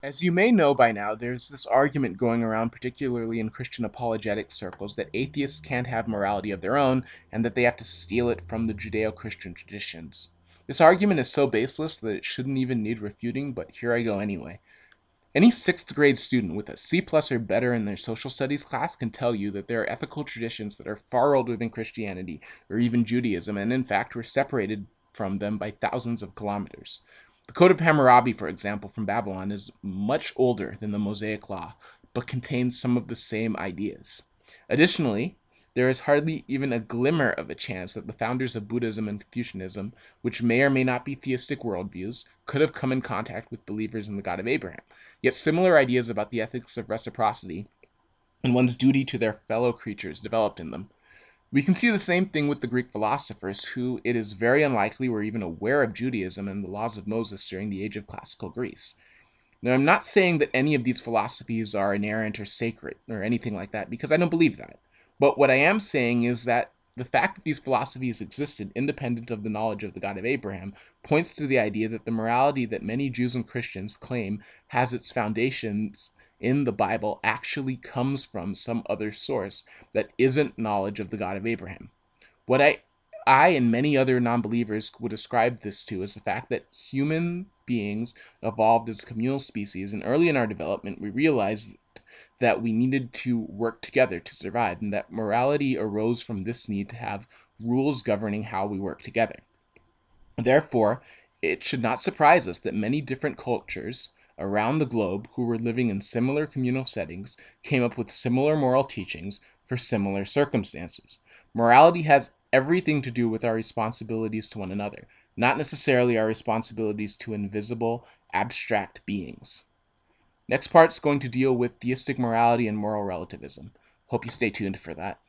As you may know by now, there's this argument going around, particularly in Christian apologetic circles, that atheists can't have morality of their own and that they have to steal it from the Judeo Christian traditions. This argument is so baseless that it shouldn't even need refuting, but here I go anyway. Any sixth grade student with a C plus or better in their social studies class can tell you that there are ethical traditions that are far older than Christianity or even Judaism, and in fact were separated from them by thousands of kilometers. The Code of Hammurabi, for example, from Babylon, is much older than the Mosaic Law, but contains some of the same ideas. Additionally, there is hardly even a glimmer of a chance that the founders of Buddhism and Confucianism, which may or may not be theistic worldviews, could have come in contact with believers in the God of Abraham. Yet similar ideas about the ethics of reciprocity and one's duty to their fellow creatures developed in them. We can see the same thing with the Greek philosophers, who it is very unlikely were even aware of Judaism and the laws of Moses during the age of classical Greece. Now, I'm not saying that any of these philosophies are inerrant or sacred or anything like that, because I don't believe that. But what I am saying is that the fact that these philosophies existed independent of the knowledge of the God of Abraham points to the idea that the morality that many Jews and Christians claim has its foundations in the Bible actually comes from some other source that isn't knowledge of the God of Abraham. What I and many other non-believers would ascribe this to is the fact that human beings evolved as a communal species, and early in our development we realized that we needed to work together to survive, and that morality arose from this need to have rules governing how we work together. Therefore, it should not surprise us that many different cultures around the globe who were living in similar communal settings came up with similar moral teachings for similar circumstances. Morality has everything to do with our responsibilities to one another, not necessarily our responsibilities to invisible, abstract beings. Next part's going to deal with theistic morality and moral relativism. Hope you stay tuned for that.